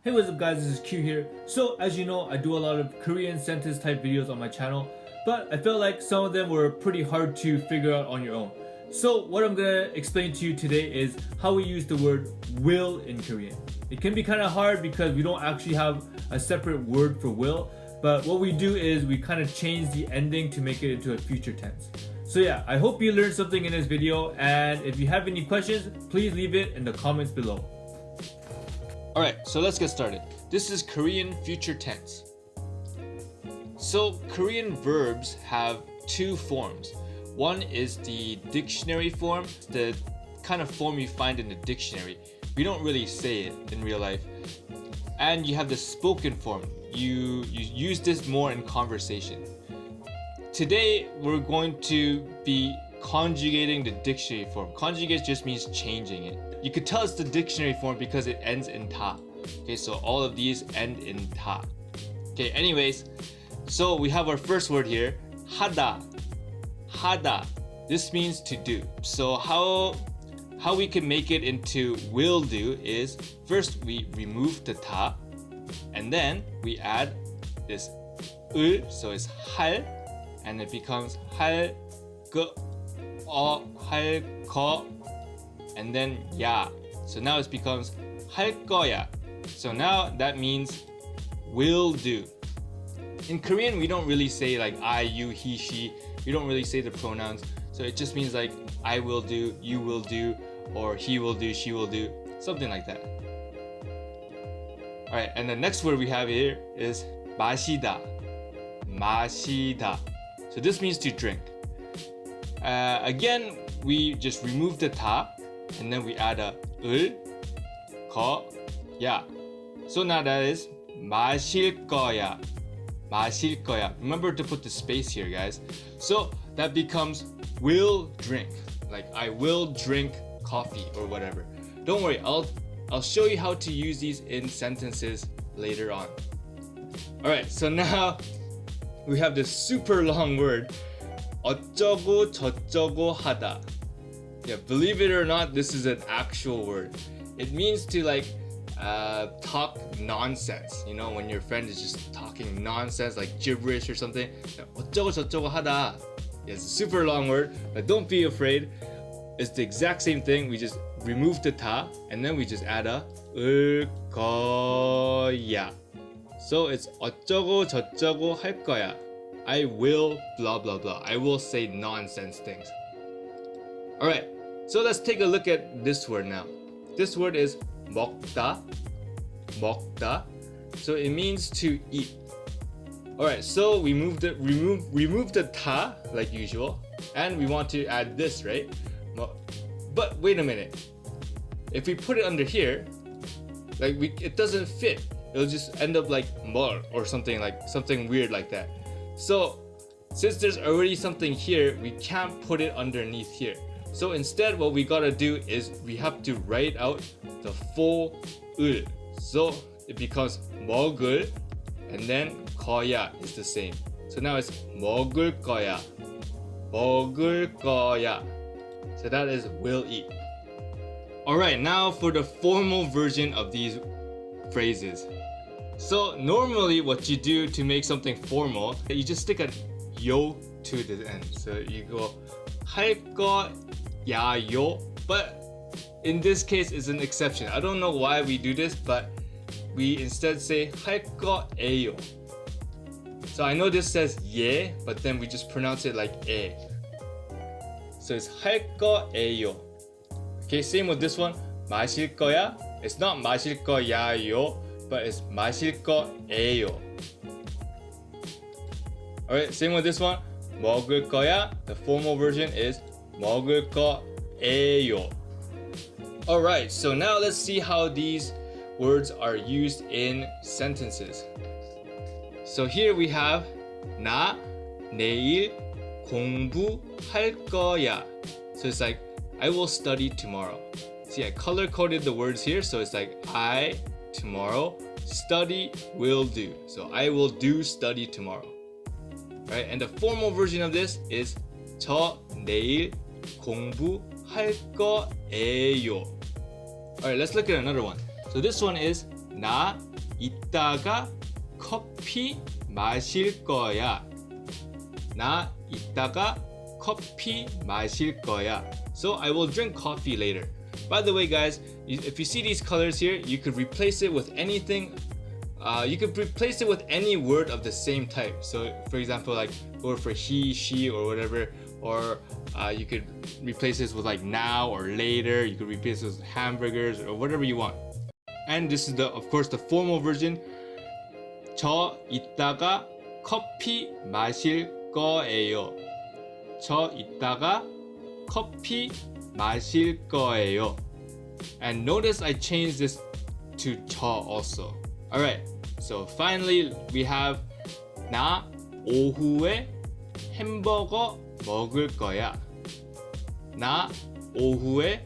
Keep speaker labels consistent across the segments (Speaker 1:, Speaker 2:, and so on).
Speaker 1: Hey, what's up guys, this is Q here. So as you know, I do a lot of Korean sentence type videos on my channel, but I felt like some of them were pretty hard to figure out on your own. So what I'm gonna explain to you today is how we use the word will in Korean. It can be kind of hard because we don't actually have a separate word for will, but what we do is we kind of change the ending to make it into a future tense. So yeah, I hope you learned something in this video, and if you have any questions, please leave it in the comments below.
Speaker 2: Alright, so let's get started. This is Korean future tense. So Korean verbs have two forms. One is the dictionary form, the kind of form you find in the dictionary. We don't really say it in real life. And you have the spoken form. You use this more in conversation. Today we're going to be conjugating the dictionary form. Conjugate just means changing it. You could tell it's the dictionary form because it ends in ta. Okay, so all of these end in ta. Okay, anyways, so we have our first word here, 하다. 하다. This means to do. So how we can make it into will do is first we remove the ta, and then we add this 을, so it's 할, and it becomes 할 거, 할 거, and then 야. So now it becomes 할 거야. So now that means will do. In Korean, we don't really say like I, you, he, she. We don't really say the pronouns. So it just means like I will do, you will do, or he will do, she will do, something like that. Alright, and the next word we have here is 마시다. 마시다. So this means to drink. Again, we just remove the ta, and then we add a 을, 거, 야. So now that is 마실 거야. 마실 거야. Remember to put the space here, guys. So that becomes will drink. Like I will drink coffee or whatever. Don't worry, I'll show you how to use these in sentences later on. Alright, so now we have this super long word. 어쩌고 저쩌고 하다. Yeah, believe it or not, this is an actual word. It means to like talk nonsense. You know, when your friend is just talking nonsense, like gibberish or something. 어쩌고 저쩌고 하다. Yeah, it's a super long word, but don't be afraid. It's the exact same thing. We just remove the ta, and then we just add a 을 거야. So it's 어쩌고 저쩌고 할 거야. I will blah blah blah. I will say nonsense things. Alright, so let's take a look at this word now. This word is 먹다. 먹다. So it means to eat. Alright, so we remove the ta like usual, and we want to add this, right? But wait a minute. If we put it under here, like it doesn't fit. It'll just end up like mor or something weird like that. So since there's already something here, we can't put it underneath here. So instead what we gotta do is we have to write out the full 을. So it becomes 먹을, and then 거야 is the same. So now it's 먹을 거야. 먹을 거야. So that is will eat. Alright, now for the formal version of these phrases. So normally what you do to make something formal, you just stick a yo to the end. So you go 할 거야요, but in this case it's an exception. I don't know why we do this, but we instead say 할 거예요. So I know this says 예, but then we just pronounce it like 에. So it's 할 거예요. Okay, same with this one. 마실 거야. It's not 마실 거야요, but it's 마실 거예요. Alright, same with this one. 먹을 거야. The formal version is 먹을 거예요. Alright, so now let's see how these words are used in sentences. So here we have 나 내일 공부할 거야. So it's like I will study tomorrow. See, I color coded the words here, so it's like I tomorrow, study will do. So I will do study tomorrow. Right? And the formal version of this is 저 내일 공부할 거예요. Alright, let's look at another one. So this one is 나 이따가 커피 마실 거야. 나 이따가 커피 마실 거야. So I will drink coffee later. By the way, guys, if you see these colors here, you could replace it with anything. You could replace it with any word of the same type. So, for example, like or for he, she, or whatever. Or you could replace this with like now or later. You could replace this with hamburgers or whatever you want. And this is of course, the formal version. 저 이따가 커피 마실 거예요. 저 이따가 커피 마실 거예요. And notice I changed this to 저 also. Alright, so finally we have 나 오후에 햄버거 먹을 거야. 나 오후에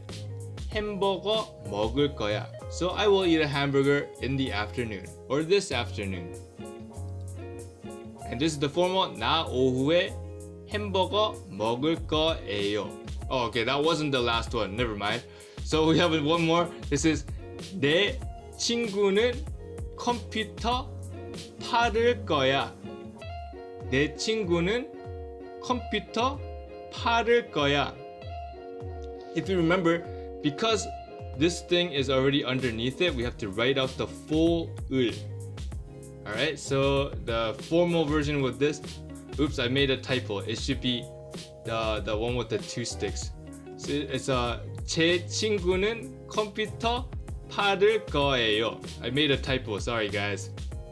Speaker 2: 햄버거 먹을 거야. So I will eat a hamburger in the afternoon or this afternoon. And this is the formal. 나 오후에 햄버거 먹을 거예요. Oh, okay, that wasn't the last one. Never mind. So we have one more. This is 내 친구는 컴퓨터 팔을 거야. 내 친구는 컴퓨터 팔을 거야. If you remember, because this thing is already underneath it, we have to write out the full 을. Alright, so the formal version with this, oops, I made a typo. It should be the one with the two sticks. So it's 제 친구는 컴퓨터 팔을 거예요. I made a typo, sorry guys.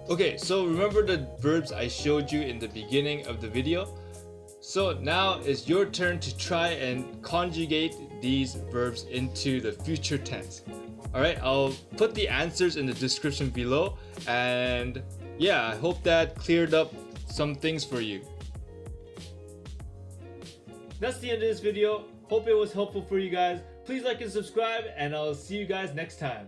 Speaker 2: Okay, so remember the verbs I showed you in the beginning of the video? So now it's your turn to try and conjugate these verbs into the future tense. Alright, I'll put the answers in the description below, and yeah, I hope that cleared up some things for you.
Speaker 1: That's the end of this video. Hope it was helpful for you guys. Please like and subscribe, and I'll see you guys next time.